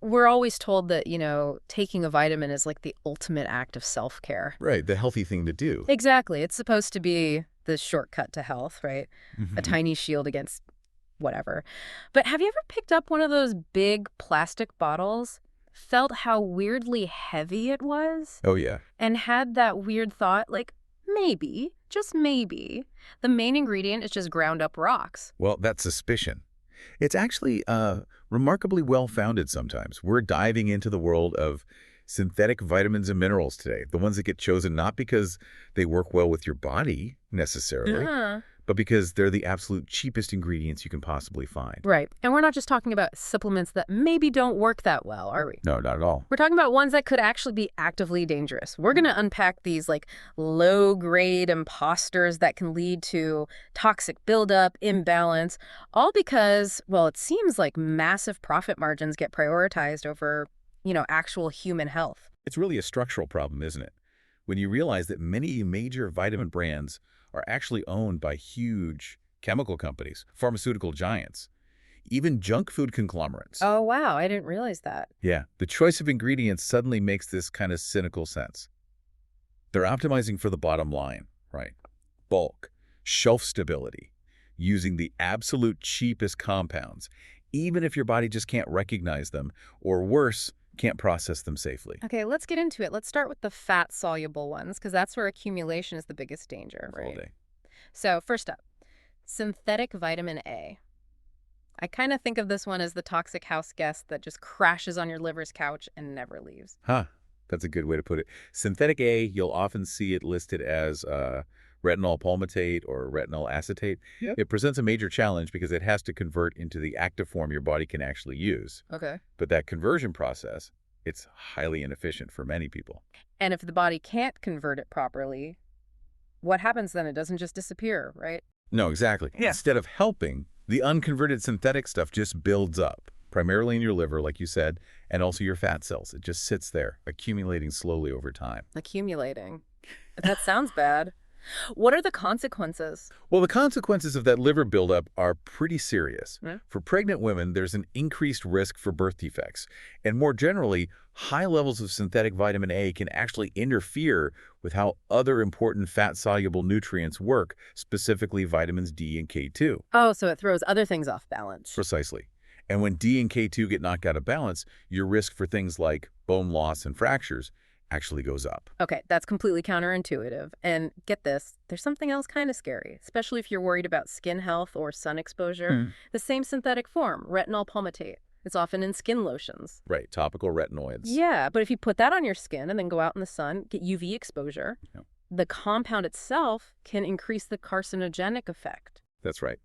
we're always told that, taking a vitamin is like the ultimate act of self-care. Right, the healthy thing to do. Exactly. It's supposed to be the shortcut to health, right? A Mhm. tiny shield against whatever. But have you ever picked up one of those big plastic bottles, felt how weirdly heavy it was, Oh, yeah. and had that weird thought, like, maybe, just maybe, the main ingredient is just ground up rocks? Well, that's suspicion. It's actually remarkably well-founded sometimes. We're diving into the world of synthetic vitamins and minerals today, the ones that get chosen not because they work well with your body necessarily, Uh-huh. but because they're the absolute cheapest ingredients you can possibly find. Right. And we're not just talking about supplements that maybe don't work that well, are we? No, not at all. We're talking about ones that could actually be actively dangerous. We're going to unpack these like low-grade imposters that can lead to toxic buildup, imbalance, all because, well, it seems like massive profit margins get prioritized over, actual human health. It's really a structural problem, isn't it? When you realize that many major vitamin brands are actually owned by huge chemical companies, pharmaceutical giants, even junk food conglomerates. Oh, wow. I didn't realize that. Yeah, the choice of ingredients suddenly makes this kind of cynical sense. They're optimizing for the bottom line, right? Bulk, shelf stability, using the absolute cheapest compounds, even if your body just can't recognize them, or worse, can't process them safely. Okay, let's get into it. Let's start with the fat-soluble ones, because that's where accumulation is the biggest danger, All right? day. So first up, synthetic vitamin A. I kind of think of this one as the toxic house guest that just crashes on your liver's couch and never leaves. Huh, that's a good way to put it. Synthetic A, you'll often see it listed as retinol palmitate or retinol acetate. Yep. It presents a major challenge because it has to convert into the active form your body can actually use. Okay. But that conversion process, it's highly inefficient for many people. And if the body can't convert it properly, what happens then? It doesn't just disappear, right? No, exactly. Yeah. Instead of helping, the unconverted synthetic stuff just builds up, primarily in your liver, like you said, and also your fat cells. It just sits there, accumulating slowly over time. Accumulating. That sounds bad. What are the consequences? Well, the consequences of that liver buildup are pretty serious. Yeah. For pregnant women, there's an increased risk for birth defects. And more generally, high levels of synthetic vitamin A can actually interfere with how other important fat-soluble nutrients work, specifically vitamins D and K2. Oh, so it throws other things off balance. Precisely. And when D and K2 get knocked out of balance, your risk for things like bone loss and fractures actually goes up. Okay, that's completely counterintuitive. And get this, there's something else kind of scary, especially if you're worried about skin health or sun exposure. The same synthetic form, retinol palmitate. It's often in skin lotions. Right, topical retinoids. Yeah, but if you put that on your skin and then go out in the sun, get UV exposure, Yeah. the compound itself can increase the carcinogenic effect. That's right.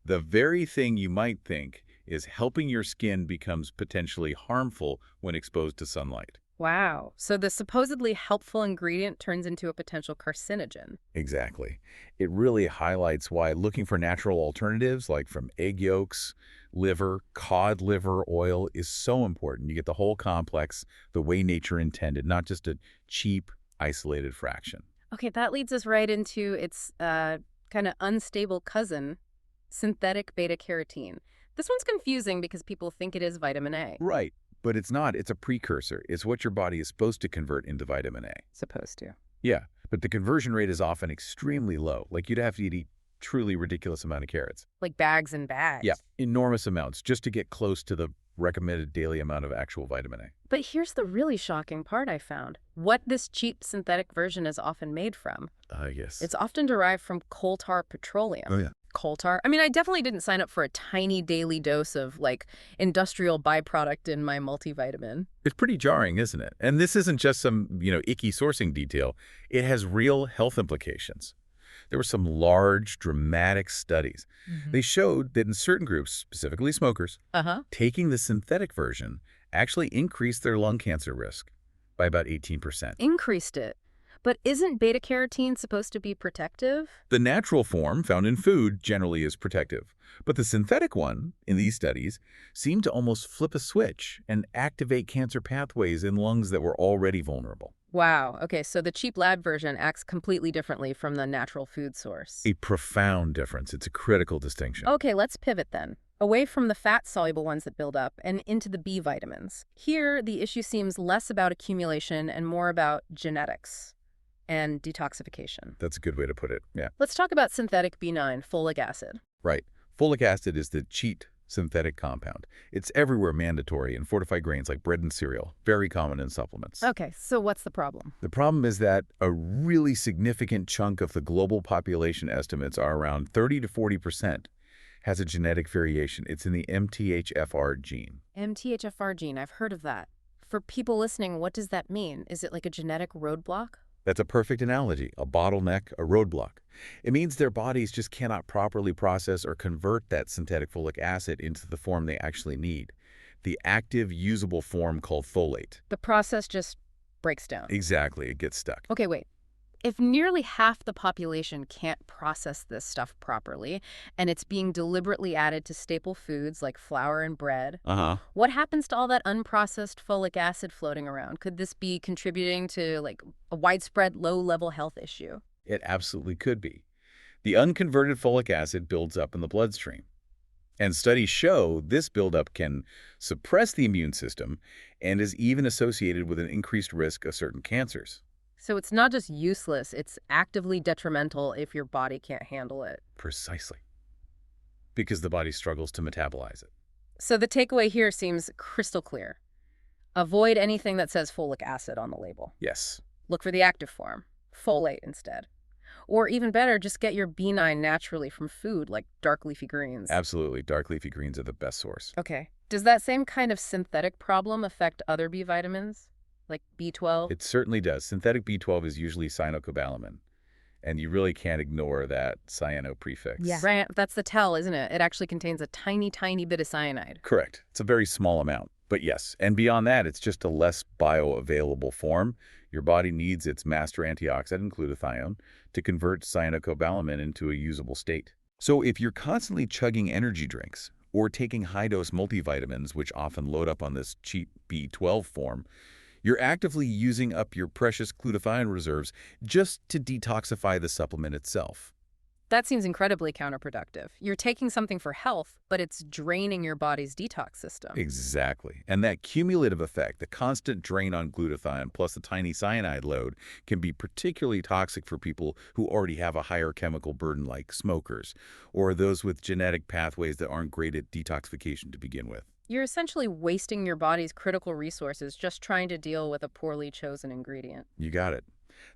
The very thing you might think is helping your skin becomes potentially harmful when exposed to sunlight. Wow. So the supposedly helpful ingredient turns into a potential carcinogen. Exactly. It really highlights why looking for natural alternatives like from egg yolks, liver, cod liver oil is so important. You get the whole complex the way nature intended, not just a cheap, isolated fraction. Okay, that leads us right into its kind of unstable cousin, synthetic beta-carotene. This one's confusing because people think it is vitamin A. Right. But it's not. It's a precursor. It's what your body is supposed to convert into vitamin A. Supposed to. Yeah, but the conversion rate is often extremely low. Like you'd have to eat truly ridiculous amount of carrots. Like bags and bags. Yeah, enormous amounts just to get close to the recommended daily amount of actual vitamin A. But here's the really shocking part I found. What this cheap synthetic version is often made from. Yes. It's often derived from coal tar petroleum. Oh, yeah. Coal tar. I mean, I definitely didn't sign up for a tiny daily dose of, like, industrial byproduct in my multivitamin. It's pretty jarring, isn't it? And this isn't just some, icky sourcing detail. It has real health implications. There were some large, dramatic studies. They showed that in certain groups, specifically smokers, taking the synthetic version actually increased their lung cancer risk by about 18%. Increased it. But isn't beta-carotene supposed to be protective? The natural form found in food generally is protective, but the synthetic one, in these studies, seemed to almost flip a switch and activate cancer pathways in lungs that were already vulnerable. Wow. Okay, so the cheap lab version acts completely differently from the natural food source. A profound difference. It's a critical distinction. Okay, let's pivot then. away from the fat-soluble ones that build up and into the B vitamins. Here, the issue seems less about accumulation and more about genetics and detoxification. That's a good way to put it. Yeah. Let's talk about synthetic B9, folic acid. Right. Folic acid is the cheat synthetic compound. It's everywhere mandatory in fortified grains like bread and cereal, very common in supplements. Okay, so what's the problem? The problem is that a really significant chunk of the global population estimates are around 30 to 40% has a genetic variation. It's in the MTHFR gene. MTHFR gene, I've heard of that. For people listening, what does that mean? Is it like a genetic roadblock? That's a perfect analogy, a bottleneck, a roadblock. It means their bodies just cannot properly process or convert that synthetic folic acid into the form they actually need, the active, usable form called folate. The process just breaks down. Exactly, it gets stuck. Okay, wait. If nearly half the population can't process this stuff properly, and it's being deliberately added to staple foods like flour and bread, what happens to all that unprocessed folic acid floating around? Could this be contributing to like a widespread low-level health issue? It absolutely could be. The unconverted folic acid builds up in the bloodstream. And studies show this buildup can suppress the immune system and is even associated with an increased risk of certain cancers. So it's not just useless, it's actively detrimental if your body can't handle it. Precisely. Because the body struggles to metabolize it. So the takeaway here seems crystal clear. Avoid anything that says folic acid on the label. Yes. Look for the active form, folate instead. Or even better, just get your B9 naturally from food like dark leafy greens. Absolutely. Dark leafy greens are the best source. Okay. Does that same kind of synthetic problem affect other B vitamins, like B12? It certainly does. Synthetic B12 is usually cyanocobalamin, and you really can't ignore that cyano prefix. Yeah. Right, that's the tell, isn't it? It actually contains a tiny, tiny bit of cyanide. Correct. It's a very small amount. But yes, and beyond that, it's just a less bioavailable form. Your body needs its master antioxidant, glutathione, to convert cyanocobalamin into a usable state. So if you're constantly chugging energy drinks or taking high-dose multivitamins, which often load up on this cheap B12 form, you're actively using up your precious glutathione reserves just to detoxify the supplement itself. That seems incredibly counterproductive. You're taking something for health, but it's draining your body's detox system. Exactly. And that cumulative effect, the constant drain on glutathione plus the tiny cyanide load, can be particularly toxic for people who already have a higher chemical burden like smokers, or those with genetic pathways that aren't great at detoxification to begin with. You're essentially wasting your body's critical resources just trying to deal with a poorly chosen ingredient. You got it.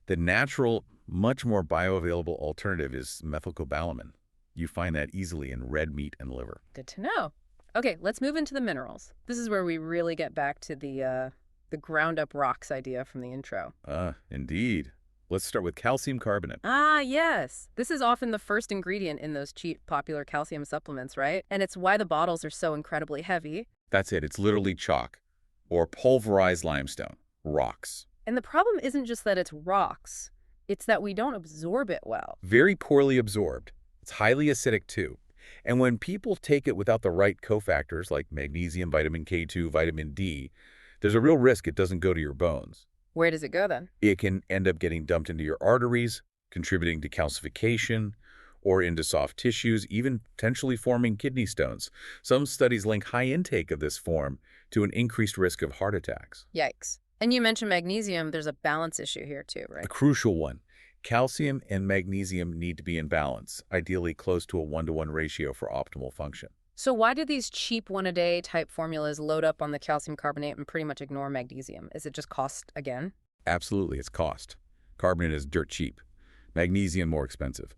The natural, much more bioavailable alternative is methylcobalamin. You find that easily in red meat and liver. Good to know. Okay, let's move into the minerals. This is where we really get back to the ground-up rocks idea from the intro. Indeed. Let's start with calcium carbonate. Ah, yes. This is often the first ingredient in those cheap, popular calcium supplements, right? And it's why the bottles are so incredibly heavy. That's it. It's literally chalk or pulverized limestone, rocks. And the problem isn't just that it's rocks. It's that we don't absorb it well. Very poorly absorbed. It's highly acidic too. And when people take it without the right cofactors like magnesium, vitamin K2, vitamin D, there's a real risk it doesn't go to your bones. Where does it go then? It can end up getting dumped into your arteries, contributing to calcification, or into soft tissues, even potentially forming kidney stones. Some studies link high intake of this form to an increased risk of heart attacks. Yikes. And you mentioned magnesium. There's a balance issue here too, right? A crucial one. Calcium and magnesium need to be in balance, ideally close to a 1-to-1 ratio for optimal function. So why do these cheap one-a-day type formulas load up on the calcium carbonate and pretty much ignore magnesium? Is it just cost again? Absolutely, it's cost. Carbonate is dirt cheap. Magnesium more expensive.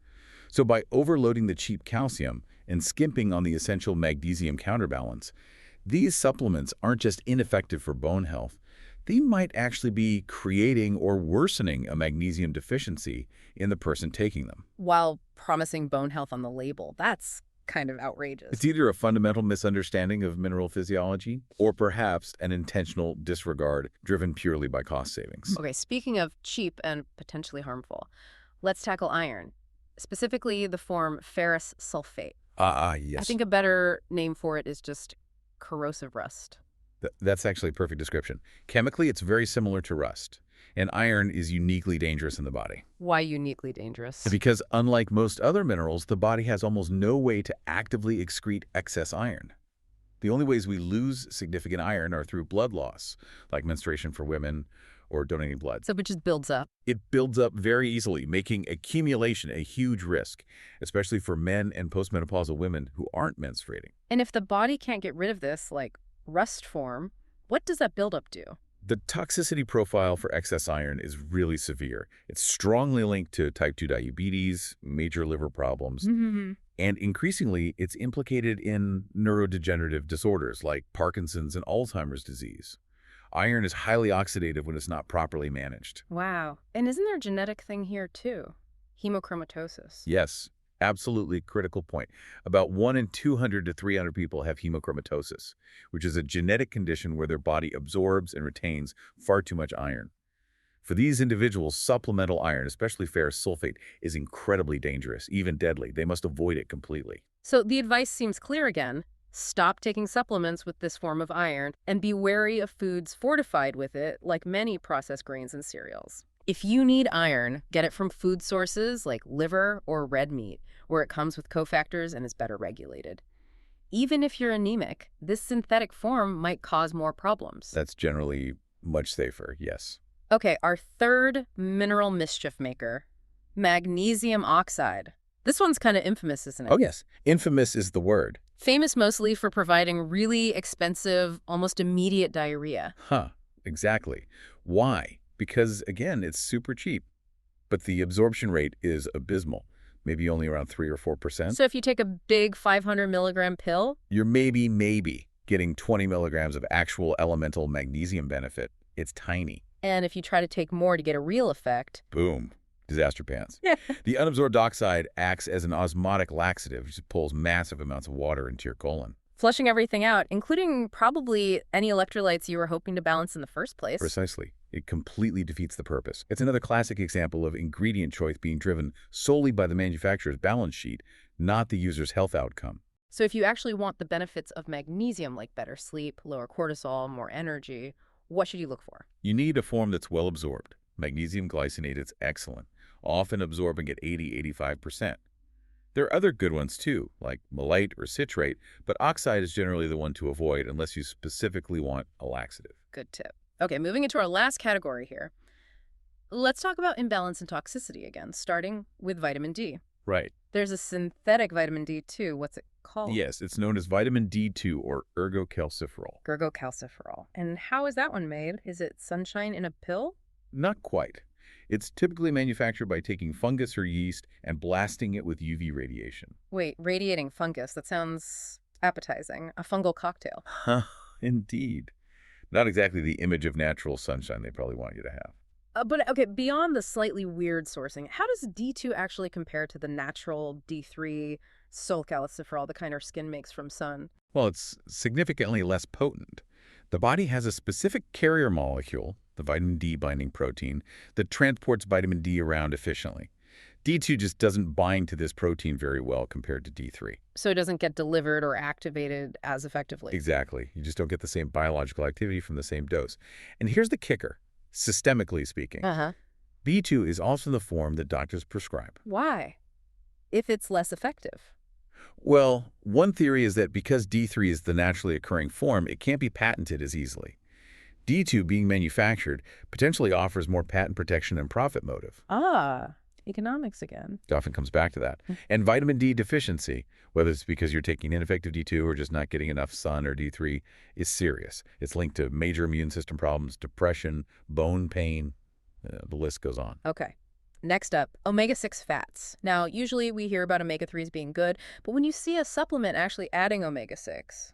So by overloading the cheap calcium and skimping on the essential magnesium counterbalance, these supplements aren't just ineffective for bone health, they might actually be creating or worsening a magnesium deficiency in the person taking them. While promising bone health on the label, that's kind of outrageous. It's either a fundamental misunderstanding of mineral physiology or perhaps an intentional disregard driven purely by cost savings. Okay, speaking of cheap and potentially harmful, let's tackle iron, specifically the form ferrous sulfate. Yes. I think a better name for it is just corrosive rust. That's actually a perfect description. Chemically, it's very similar to rust. And iron is uniquely dangerous in the body. Why uniquely dangerous? Because unlike most other minerals, the body has almost no way to actively excrete excess iron. The only ways we lose significant iron are through blood loss, like menstruation for women or donating blood. So it just builds up. It builds up very easily, making accumulation a huge risk, especially for men and postmenopausal women who aren't menstruating. And if the body can't get rid of this, like rust form, what does that buildup do? The toxicity profile for excess iron is really severe. It's strongly linked to type 2 diabetes, major liver problems, and increasingly it's implicated in neurodegenerative disorders like Parkinson's and Alzheimer's disease. Iron is highly oxidative when it's not properly managed. Wow. And isn't there a genetic thing here too? Hemochromatosis. Yes, absolutely critical point. About 1 in 200 to 300 people have hemochromatosis, which is a genetic condition where their body absorbs and retains far too much iron. For these individuals, supplemental iron, especially ferrous sulfate, is incredibly dangerous, even deadly. They must avoid it completely. So the advice seems clear again. Stop taking supplements with this form of iron and be wary of foods fortified with it, like many processed grains and cereals. If you need iron, get it from food sources like liver or red meat, where it comes with cofactors and is better regulated. Even if you're anemic, this synthetic form might cause more problems. That's generally much safer, yes. Okay, our third mineral mischief maker, magnesium oxide. This one's kind of infamous, isn't it? Oh, yes. Infamous is the word. Famous mostly for providing really expensive, almost immediate diarrhea. Exactly. Why? Because, again, it's super cheap. But the absorption rate is abysmal, maybe only around 3 or 4%. So if you take a big 500 milligram pill, You're maybe getting 20 milligrams of actual elemental magnesium benefit. It's tiny. and if you try to take more to get a real effect, Boom. Disaster pants. Yeah. The unabsorbed oxide acts as an osmotic laxative, which pulls massive amounts of water into your colon. flushing everything out, including probably any electrolytes you were hoping to balance in the first place. Precisely. It completely defeats the purpose. It's another classic example of ingredient choice being driven solely by the manufacturer's balance sheet, not the user's health outcome. So if you actually want the benefits of magnesium, like better sleep, lower cortisol, more energy, what should you look for? You need a form that's well absorbed. Magnesium glycinate is excellent, often absorbing at 80–85%. There are other good ones too, like malate or citrate, but oxide is generally the one to avoid unless you specifically want a laxative. Good tip. Okay, moving into our last category here. Let's talk about imbalance and toxicity again, starting with vitamin D. Right. There's a synthetic vitamin D too. What's it called? Yes, it's known as vitamin D2 or ergocalciferol. Ergocalciferol. And how is that one made? Is it sunshine in a pill? Not quite. It's typically manufactured by taking fungus or yeast and blasting it with UV radiation. Wait, radiating fungus. That sounds appetizing. A fungal cocktail. Huh, indeed. Not exactly the image of natural sunshine they probably want you to have. But okay, beyond the slightly weird sourcing, how does D2 actually compare to the natural D3 sulcalciferol, the kind our skin makes from sun? Well, it's significantly less potent. The body has a specific carrier molecule, the vitamin D binding protein, that transports vitamin D around efficiently. D2 just doesn't bind to this protein very well compared to D3. So it doesn't get delivered or activated as effectively. Exactly. You just don't get the same biological activity from the same dose. And here's the kicker. Systemically speaking, B2 is also the form that doctors prescribe. Why? If it's less effective. Well, one theory is that because D3 is the naturally occurring form, it can't be patented as easily. D2 being manufactured potentially offers more patent protection and profit motive. Economics again. It often comes back to that. And vitamin D deficiency, whether it's because you're taking ineffective D2 or just not getting enough sun or D3, is serious. It's linked to major immune system problems, depression, bone pain. The list goes on. Okay. Next up, omega-6 fats. Now, usually we hear about omega-3s being good, but when you see a supplement actually adding omega-6,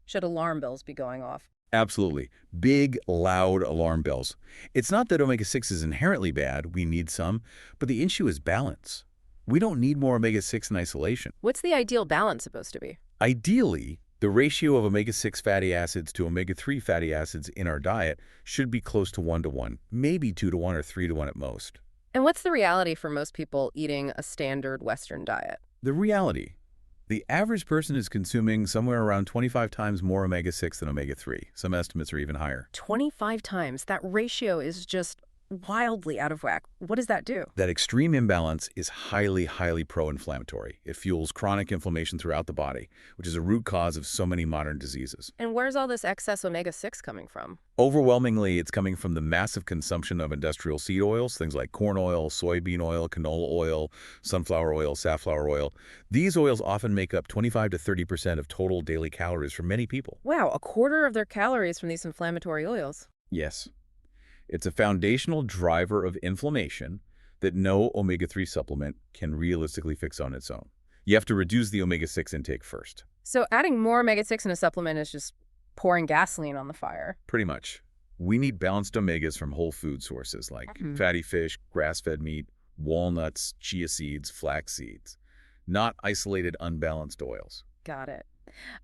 should alarm bells be going off? Absolutely. Big, loud alarm bells. It's not that omega-6 is inherently bad, we need some, but the issue is balance. We don't need more omega-6 in isolation. What's the ideal balance supposed to be? Ideally, the ratio of omega-6 fatty acids to omega-3 fatty acids in our diet should be close to 1:1, maybe 2:1 or 3:1 at most. And what's the reality for most people eating a standard Western diet? The reality. The average person is consuming somewhere around 25 times more omega-6 than omega-3. Some estimates are even higher. 25 times. That ratio is just wildly out of whack. What does that do? That extreme imbalance is highly, highly pro-inflammatory. It fuels chronic inflammation throughout the body, which is a root cause of so many modern diseases. And where's all this excess omega-6 coming from? Overwhelmingly, it's coming from the massive consumption of industrial seed oils, things like corn oil, soybean oil, canola oil, sunflower oil, safflower oil. These oils often make up 25 to 30% of total daily calories for many people. Wow, a quarter of their calories from these inflammatory oils. Yes. It's a foundational driver of inflammation that no omega-3 supplement can realistically fix on its own. You have to reduce the omega-6 intake first. So adding more omega-6 in a supplement is just pouring gasoline on the fire. Pretty much. We need balanced omegas from whole food sources like fatty fish, grass-fed meat, walnuts, chia seeds, flax seeds, not isolated unbalanced oils. Got it.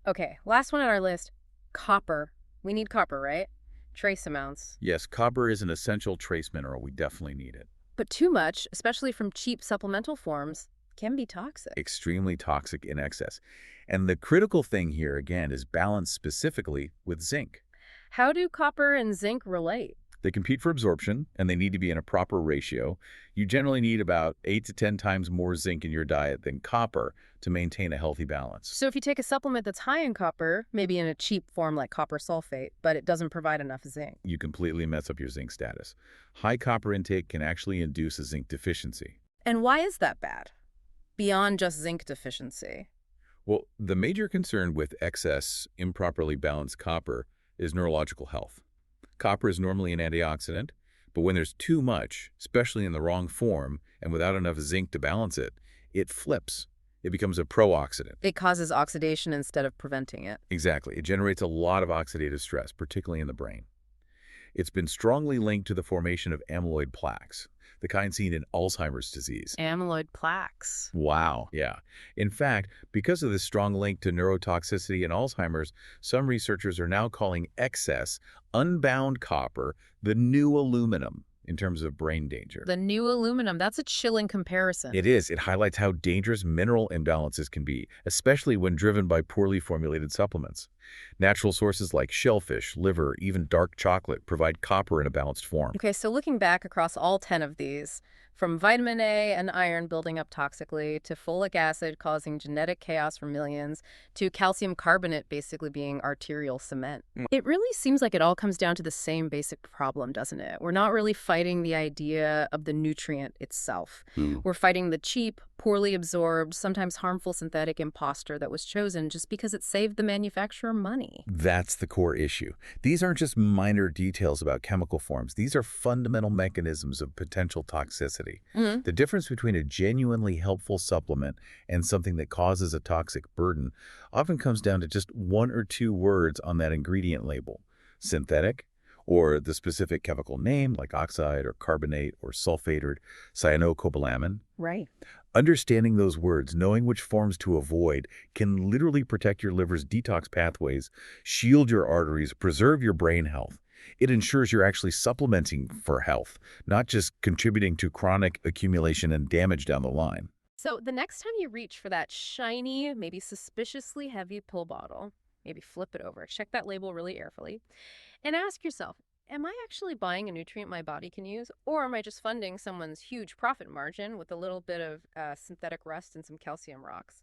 Okay, last one on our list, copper. We need copper, right? Trace amounts. Yes, copper is an essential trace mineral. We definitely need it. But too much, especially from cheap supplemental forms, can be toxic. Extremely toxic in excess. And the critical thing here, again, is balance specifically with zinc. How do copper and zinc relate? They compete for absorption, and they need to be in a proper ratio. You generally need about 8 to 10 times more zinc in your diet than copper to maintain a healthy balance. So if you take a supplement that's high in copper, maybe in a cheap form like copper sulfate, but it doesn't provide enough zinc. You completely mess up your zinc status. High copper intake can actually induce a zinc deficiency. And why is that bad? Beyond just zinc deficiency. Well, the major concern with excess, improperly balanced copper is neurological health. Copper is normally an antioxidant, but when there's too much, especially in the wrong form and without enough zinc to balance it, it flips. It becomes a pro-oxidant. It causes oxidation instead of preventing it. Exactly. It generates a lot of oxidative stress, particularly in the brain. It's been strongly linked to the formation of amyloid plaques, the kind seen in Alzheimer's disease. Amyloid plaques. Wow. Yeah. In fact, because of this strong link to neurotoxicity in Alzheimer's, some researchers are now calling excess, unbound copper the new aluminum in terms of brain danger. The new aluminum, that's a chilling comparison. It is. It highlights how dangerous mineral imbalances can be, especially when driven by poorly formulated supplements. Natural sources like shellfish, liver, even dark chocolate provide copper in a balanced form. Okay, so looking back across all 10 of these, from vitamin A and iron building up toxically, to folic acid causing genetic chaos for millions, to calcium carbonate basically being arterial cement. It really seems like it all comes down to the same basic problem, doesn't it? We're not really fighting the idea of the nutrient itself. We're fighting the cheap, poorly absorbed, sometimes harmful synthetic imposter that was chosen just because it saved the manufacturer money. That's the core issue. These aren't just minor details about chemical forms. These are fundamental mechanisms of potential toxicity. The difference between a genuinely helpful supplement and something that causes a toxic burden often comes down to just one or two words on that ingredient label. Synthetic, or the specific chemical name like oxide or carbonate or sulfate or cyanocobalamin. Right. Understanding those words, knowing which forms to avoid, can literally protect your liver's detox pathways, shield your arteries, preserve your brain health. It ensures you're actually supplementing for health, not just contributing to chronic accumulation and damage down the line. So the next time you reach for that shiny, maybe suspiciously heavy pill bottle, maybe flip it over, check that label really carefully, and ask yourself, am I actually buying a nutrient my body can use, or am I just funding someone's huge profit margin with a little bit of synthetic rust and some calcium rocks?